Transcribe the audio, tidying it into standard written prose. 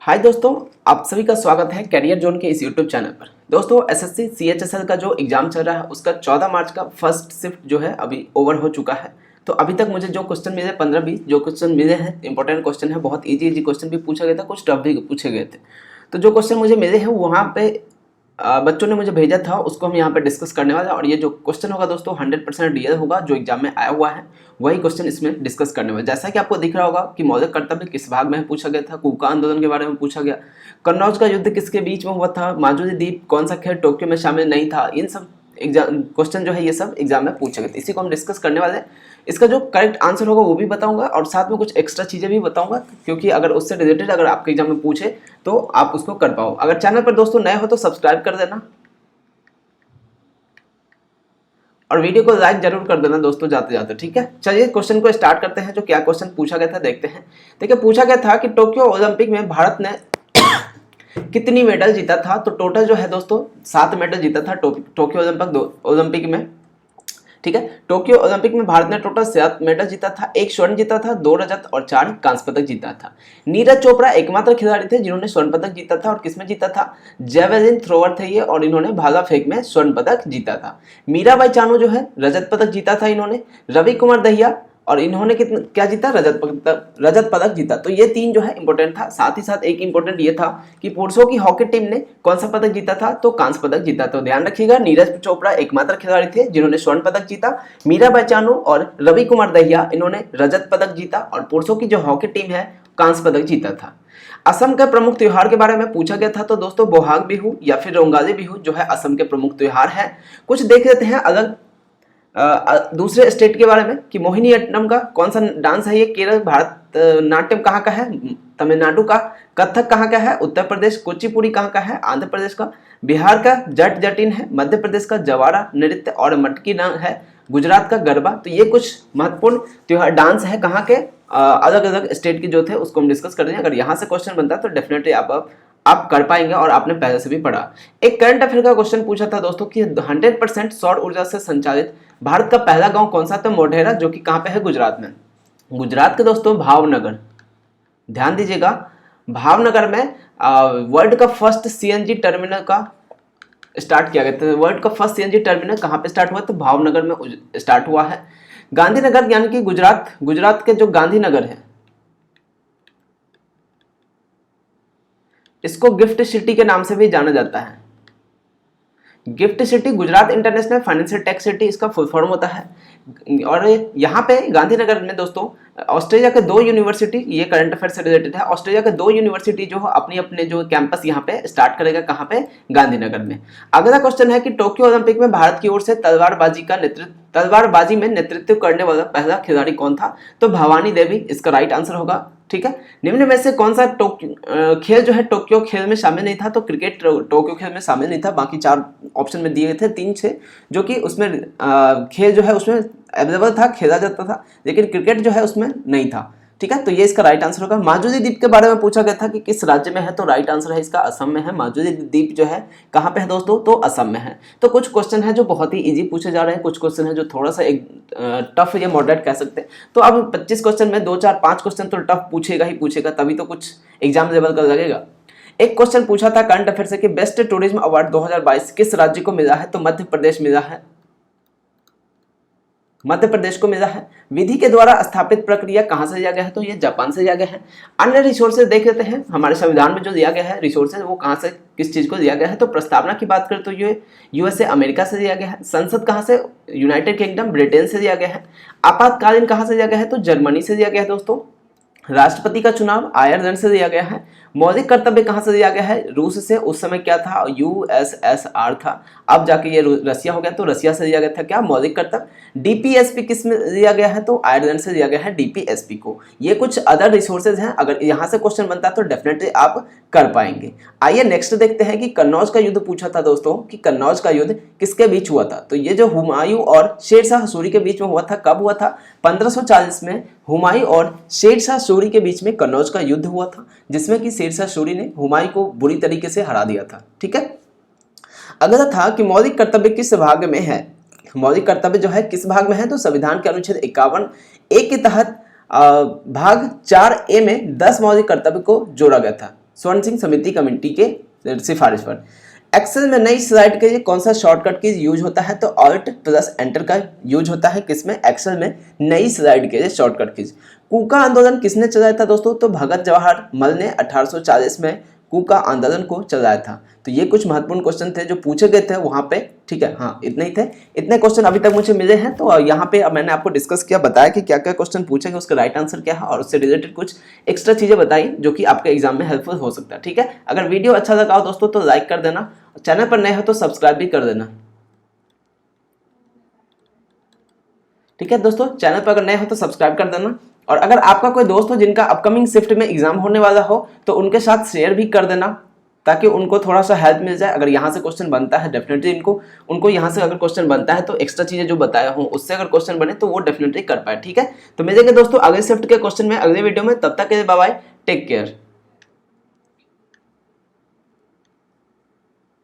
हाय दोस्तों, आप सभी का स्वागत है कैरियर जोन के इस यूट्यूब चैनल पर। दोस्तों एसएससी सीएचएसएल का जो एग्जाम चल रहा है उसका 14 मार्च का फर्स्ट शिफ्ट जो है अभी ओवर हो चुका है। तो अभी तक मुझे जो क्वेश्चन मिले 15-20 जो क्वेश्चन मिले हैं इंपॉर्टेंट क्वेश्चन है, बहुत इजी क्वेश्चन भी पूछा गया था, कुछ टफ भी पूछे गए थे। तो जो क्वेश्चन मुझे मिले हैं वहाँ पे बच्चों ने मुझे भेजा था, उसको हम यहाँ पे डिस्कस करने वाले हैं। और ये जो क्वेश्चन होगा दोस्तों 100% रियल होगा, जो एग्जाम में आया हुआ है वही क्वेश्चन इसमें डिस्कस करने वाले। जैसा कि आपको दिख रहा होगा कि मौलिक कर्तव्य किस भाग में पूछा गया था, कूका आंदोलन के बारे में पूछा गया, कन्नौज का युद्ध किसके बीच में हुआ था, माजुली द्वीप कौन सा खेल टोक्यो में शामिल नहीं था। इन सब एग्जाम क्वेश्चन जो है ये सब एग्जाम में पूछे गए थे, इसी को हम डिस्कस करने वाले हैं। इसका जो करेक्ट आंसर होगा वो भी बताऊंगा और साथ में कुछ एक्स्ट्रा चीज़ें भी बताऊंगा, क्योंकि अगर उससे रिलेटेड अगर आपके एग्जाम में पूछे तो आप उसको कर पाओ। अगर चैनल पर दोस्तों नए हो तो सब्सक्राइब कर देना और वीडियो को लाइक जरूर कर देना दोस्तों जाते जाते, ठीक है। चलिए क्वेश्चन को स्टार्ट करते हैं। जो क्या क्वेश्चन पूछा गया था देखते हैं। देखिए पूछा गया था कि टोक्यो ओलंपिक में भारत ने कितनी मेडल जीता था। तो टोटल जो है दोस्तों 7 मेडल जीता था टोक्यो ओलंपिक में, ठीक है। टोक्यो ओलंपिक में भारत ने टोटल 7 मेडल जीता था, 1 स्वर्ण जीता था, 2 रजत और 4 कांस्य पदक जीता था। नीरज चोपड़ा एकमात्र खिलाड़ी थे जिन्होंने स्वर्ण पदक जीता था। और किसमें जीता था? जेवेलिन थ्रोवर थे ये, और इन्होंने भाला फेंक में स्वर्ण पदक जीता था। मीराबाई चानू जो है रजत पदक जीता था इन्होंने। रवि कुमार दहिया और इन्होंने क्या जीता? रजत पदक जीता। तो ये 3 जो है इंपॉर्टेंट था। साथ ही साथ एक इंपॉर्टेंट ये था कि पुरुषों की हॉकी टीम ने कौन सा पदक जीता था? तो कांस्य पदक जीता। तो ध्यान रखिएगा, नीरज चोपड़ा एकमात्र खिलाड़ी थे जिन्होंने स्वर्ण पदक जीता। मीराबाई चानू और रवि कुमार दहिया इन्होंने रजत पदक जीता, और पुरुषों की जो हॉकी टीम है कांस्य पदक जीता था। असम के प्रमुख त्योहार के बारे में पूछा गया था। तो दोस्तों बोहाग बिहू या फिर रोंगाली बिहू जो है असम के प्रमुख त्योहार है। कुछ देख लेते हैं अलग दूसरे स्टेट के बारे में कि मोहिनीअट्टम का कौन सा डांस है ये? केरल। भारत नाट्यम कहाँ का है? तमिलनाडु का। कथक कहाँ का है? उत्तर प्रदेश। कुचिपुड़ी कहाँ का है? आंध्र प्रदेश का। बिहार का जट जटिन है। मध्य प्रदेश का जवारा नृत्य और मटकी है। गुजरात का गरबा। तो ये कुछ महत्वपूर्ण त्योहार डांस है कहाँ के, अलग अलग स्टेट के जो थे उसको हम डिस्कस कर रहे हैं। अगर यहाँ से क्वेश्चन बनता है तो डेफिनेटली आप कर पाएंगे, और आपने पहले से भी पढ़ा। एक करंट अफेयर का क्वेश्चन पूछा था दोस्तों कि 100% सौर ऊर्जा से संचालित भारत का पहला गांव कौन सा? तो मोढेरा, जो कि कहां पे है? गुजरात में। गुजरात के दोस्तों भावनगर, ध्यान दीजिएगा, भावनगर में वर्ल्ड का फर्स्ट सीएनजी टर्मिनल का स्टार्ट किया गया था। वर्ल्ड का फर्स्ट सीएनजी टर्मिनल कहां पे स्टार्ट हुआ? तो भावनगर में स्टार्ट हुआ है। गांधीनगर यानी कि गुजरात के जो गांधीनगर है इसको गिफ्ट सिटी के नाम से भी जाना जाता है। GIFT City, Gujarat International Financial Tec City इसका फुल फॉर्म होता है। और यहाँ पे गांधीनगर में दोस्तों ऑस्ट्रेलिया के 2 यूनिवर्सिटी, ये करंट अफेयर से रिलेटेड है, ऑस्ट्रेलिया के 2 यूनिवर्सिटी जो अपनी अपने जो कैंपस यहाँ पे स्टार्ट करेगा, कहाँ पे? गांधीनगर में। अगला क्वेश्चन है कि टोक्यो ओलंपिक में भारत की ओर से तलवारबाजी में नेतृत्व करने वाला पहला खिलाड़ी कौन था? तो भवानी देवी इसका राइट आंसर होगा, ठीक है। निम्न में से कौन सा खेल जो है टोक्यो खेल में शामिल नहीं था? तो क्रिकेट टोक्यो खेल में शामिल नहीं था। बाकी 4 ऑप्शन में दिए गए थे, 3 6 जो कि उसमें खेल जो है उसमें अवेलेबल था, खेला जाता था, लेकिन क्रिकेट जो है उसमें नहीं था, ठीक है। तो ये इसका राइट आंसर होगा। माजुली द्वीप के बारे में पूछा गया था कि किस राज्य में है? तो राइट आंसर है इसका असम में है। माजुली द्वीप जो है कहाँ पे है दोस्तों? तो असम में है। तो कुछ क्वेश्चन है जो बहुत ही इजी पूछे जा रहे हैं, कुछ क्वेश्चन है जो थोड़ा सा एक टफ या मॉडरेट कह सकते हैं। तो अब 25 क्वेश्चन में 2 4 5 क्वेश्चन तो टफ पूछेगा ही पूछेगा, तभी तो कुछ एग्जाम लेवल का लगेगा। एक क्वेश्चन पूछा था करंट अफेयर से कि बेस्ट टूरिज्म अवार्ड 2022 किस राज्य को मिला है? तो मध्य प्रदेश मिला है, मध्य प्रदेश को मिला है। विधि के द्वारा स्थापित प्रक्रिया कहां से लिया गया है? तो ये जापान से लिया गया है। अन्य रिसोर्सेज देख लेते हैं, हमारे संविधान में जो दिया गया है रिसोर्सेज वो कहां से किस चीज को दिया गया है? तो प्रस्तावना की बात करें तो ये यूएसए अमेरिका से दिया गया है। संसद कहां से? यूनाइटेड किंगडम ब्रिटेन से दिया गया है। आपातकालीन कहां से दिया गया है? तो जर्मनी से दिया गया है दोस्तों। राष्ट्रपति का चुनाव आयरलैंड से दिया गया है। मौलिक कर्तव्य कहां से दिया गया है? रूस से। उस समय क्या था? यूएसएसआर था, अब जाके ये रसिया हो गया, तो रसिया से दिया गया था क्या? मौलिक कर्तव्य। डीपीएसपी किस में दिया गया है? तो आयरलैंड से दिया गया है डीपीएसपी को। ये कुछ अदर रिसोर्सेज हैं, अगर यहां से क्वेश्चन बनता है तो डेफिनेटली आप कर पाएंगे। आइए नेक्स्ट देखते हैं कि कन्नौज का युद्ध पूछा था दोस्तों कि कन्नौज का युद्ध किसके बीच हुआ था? तो ये जो हुमायूं और शेरशाह सूरी के बीच में हुआ था, कब हुआ था? 1540 में हुमायूं और शेरशाह सूरी के बीच में कन्नौज का युद्ध हुआ था, जिसमें कि शेरशाह सूरी ने हुमायूं को बुरी तरीके से हरा दिया था, ठीक है। अगला था कि मौलिक कर्तव्य किस भाग में है? मौलिक कर्तव्य जो है किस भाग में है? तो संविधान के अनुच्छेद 51A के तहत भाग 4A में 10 मौलिक कर्तव्य को जोड़ा गया था। स्वर्ण सिंह समिति कमेटी के सिफारिश पर। एक्सेल में नई स्लाइड के लिए कौन सा शॉर्टकट की यूज होता है? तो ऑल्ट प्लस एंटर का यूज होता है। किसमें? एक्सेल में नई स्लाइड के लिए शॉर्टकट कीज। कूका आंदोलन किसने चलाया था दोस्तों? तो भगत जवाहर मल ने 1840 में कूका आंदोलन को चलाया था। तो ये कुछ महत्वपूर्ण क्वेश्चन थे जो पूछे गए थे वहां पे, ठीक है। हाँ, इतने ही थे, इतने क्वेश्चन अभी तक मुझे मिले हैं। तो यहाँ पे अब मैंने आपको डिस्कस किया, बताया कि क्या क्या क्वेश्चन पूछेंगे, उसका राइट आंसर क्या है, और उससे रिलेटेड कुछ एक्स्ट्रा चीजें बताई जो कि आपके एग्जाम में हेल्पफुल हो सकता है, ठीक है। अगर वीडियो अच्छा लगा हो दोस्तों तो लाइक कर देना, चैनल पर नए हो तो सब्सक्राइब भी कर देना, ठीक है दोस्तों। चैनल पर अगर नए हो तो सब्सक्राइब कर देना, और अगर आपका कोई दोस्त हो जिनका अपकमिंग शिफ्ट में एग्जाम होने वाला हो तो उनके साथ शेयर भी कर देना, ताकि उनको थोड़ा सा हेल्प मिल जाए। अगर यहाँ से क्वेश्चन बनता है डेफिनेटली उनको यहाँ से अगर क्वेश्चन बनता है तो एक्स्ट्रा चीजें जो बताया हूँ उससे अगर क्वेश्चन बने तो वो डेफिनेटली कर पाए, ठीक है। तो मिलेंगे दोस्तों अगले शिफ्ट के क्वेश्चन में अगले वीडियो में, तब तक के लिए बाय बाय, टेक केयर।